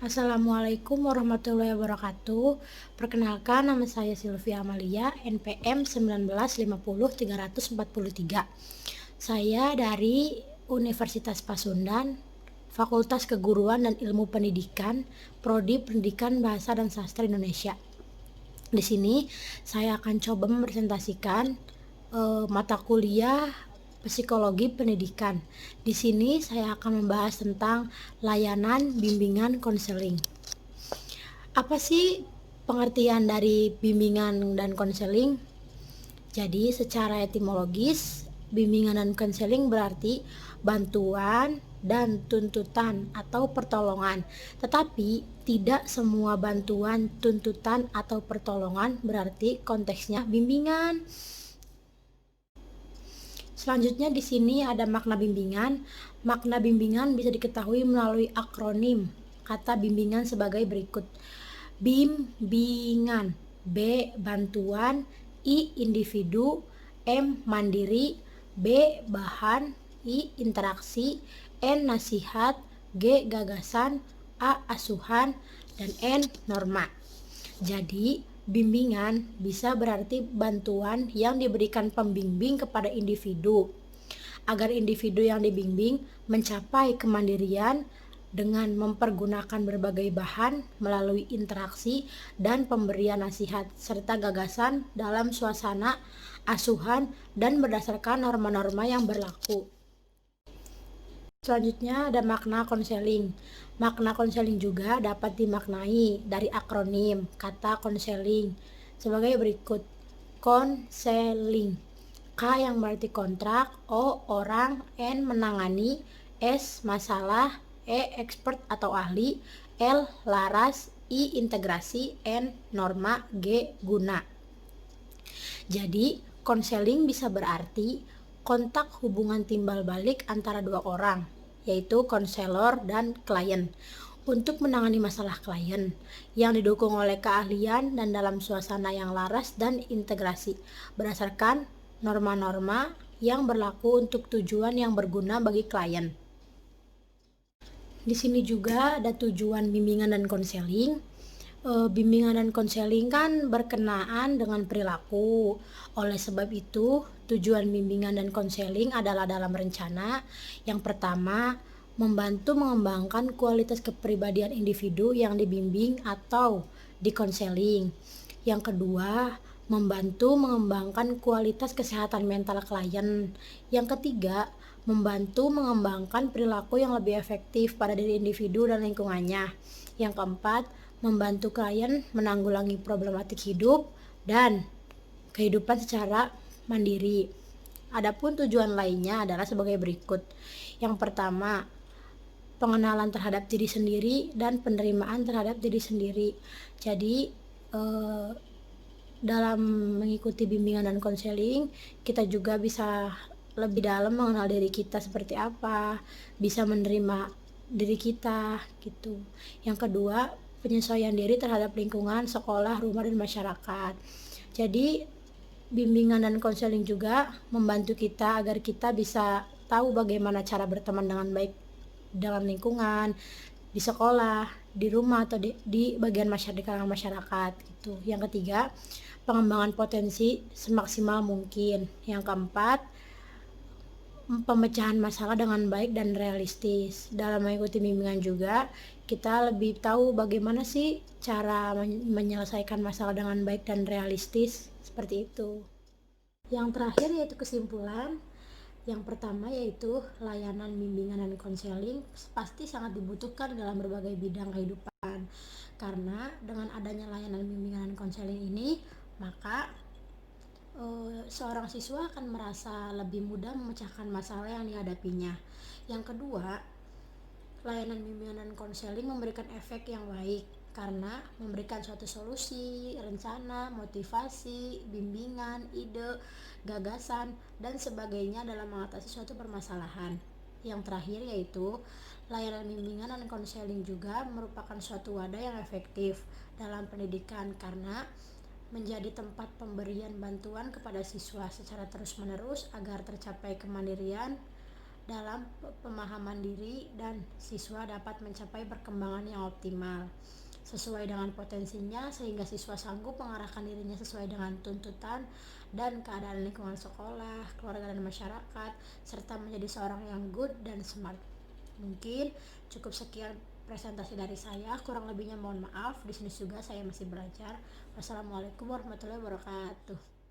Assalamualaikum warahmatullahi wabarakatuh. Perkenalkan, nama saya Sylvia Amalia, NPM 19503443. Saya dari Universitas Pasundan, Fakultas Keguruan dan Ilmu Pendidikan, Prodi Pendidikan Bahasa dan Sastra Indonesia. Di sini saya akan coba mempresentasikan mata kuliah Psikologi Pendidikan. Di sini saya akan membahas tentang layanan bimbingan konseling. Apa sih pengertian dari bimbingan dan konseling? Jadi secara etimologis, bimbingan dan konseling berarti bantuan dan tuntutan atau pertolongan. Tetapi tidak semua bantuan, tuntutan atau pertolongan berarti konteksnya bimbingan. Selanjutnya di sini ada makna bimbingan. Makna bimbingan bisa diketahui melalui akronim kata bimbingan sebagai berikut. Bimbingan, B. Bantuan, I. Individu, M. Mandiri, B. Bahan, I. Interaksi, N. Nasihat, G. Gagasan, A. Asuhan, dan N. Norma. Jadi, bimbingan bisa berarti bantuan yang diberikan pembimbing kepada individu agar individu yang dibimbing mencapai kemandirian dengan mempergunakan berbagai bahan melalui interaksi dan pemberian nasihat serta gagasan dalam suasana asuhan dan berdasarkan norma-norma yang berlaku. Selanjutnya ada makna konseling. Makna konseling juga dapat dimaknai dari akronim kata konseling sebagai berikut. Konseling, K yang berarti kontrak, O orang, N menangani, S masalah, E expert atau ahli, L laras, I integrasi, N norma, G guna. Jadi konseling bisa berarti kontak hubungan timbal balik antara dua orang, yaitu konselor dan klien, untuk menangani masalah klien yang didukung oleh keahlian dan dalam suasana yang laras dan integrasi berdasarkan norma-norma yang berlaku untuk tujuan yang berguna bagi klien. Di sini juga ada tujuan bimbingan dan konseling. Bimbingan dan konseling kan berkenaan dengan perilaku. Oleh sebab itu, tujuan bimbingan dan konseling adalah dalam rencana. Yang pertama, membantu mengembangkan kualitas kepribadian individu yang dibimbing atau dikonseling. Yang kedua, membantu mengembangkan kualitas kesehatan mental klien. Yang ketiga, membantu mengembangkan perilaku yang lebih efektif pada diri individu dan lingkungannya. Yang keempat, membantu klien menanggulangi problematik hidup dan kehidupan secara mandiri. Adapun tujuan lainnya adalah sebagai berikut. Yang pertama, pengenalan terhadap diri sendiri dan penerimaan terhadap diri sendiri. Jadi dalam mengikuti bimbingan dan konseling, kita juga bisa lebih dalam mengenal diri kita seperti apa, bisa menerima diri kita gitu. Yang kedua, penyesuaian diri terhadap lingkungan, sekolah, rumah, dan masyarakat. Jadi bimbingan dan konseling juga membantu kita agar kita bisa tahu bagaimana cara berteman dengan baik dalam lingkungan, di sekolah, di rumah, atau di bagian masyarakat gitu. Yang ketiga, pengembangan potensi semaksimal mungkin. Yang keempat, pemecahan masalah dengan baik dan realistis. Dalam mengikuti bimbingan juga, kita lebih tahu bagaimana sih cara menyelesaikan masalah dengan baik dan realistis, seperti itu. Yang terakhir yaitu kesimpulan. Yang pertama yaitu layanan bimbingan dan konseling pasti sangat dibutuhkan dalam berbagai bidang kehidupan. Karena dengan adanya layanan bimbingan dan konseling ini, maka seorang siswa akan merasa lebih mudah memecahkan masalah yang dihadapinya. Yang kedua, layanan bimbingan dan konseling memberikan efek yang baik karena memberikan suatu solusi, rencana, motivasi, bimbingan, ide, gagasan, dan sebagainya dalam mengatasi suatu permasalahan. Yang terakhir yaitu layanan bimbingan dan konseling juga merupakan suatu wadah yang efektif dalam pendidikan karena menjadi tempat pemberian bantuan kepada siswa secara terus-menerus agar tercapai kemandirian dalam pemahaman diri dan siswa dapat mencapai perkembangan yang optimal sesuai dengan potensinya sehingga siswa sanggup mengarahkan dirinya sesuai dengan tuntutan dan keadaan lingkungan sekolah, keluarga dan masyarakat serta menjadi seorang yang good dan smart. Mungkin cukup sekian presentasi dari saya, kurang lebihnya mohon maaf. Di sini juga saya masih belajar. Wassalamualaikum warahmatullahi wabarakatuh.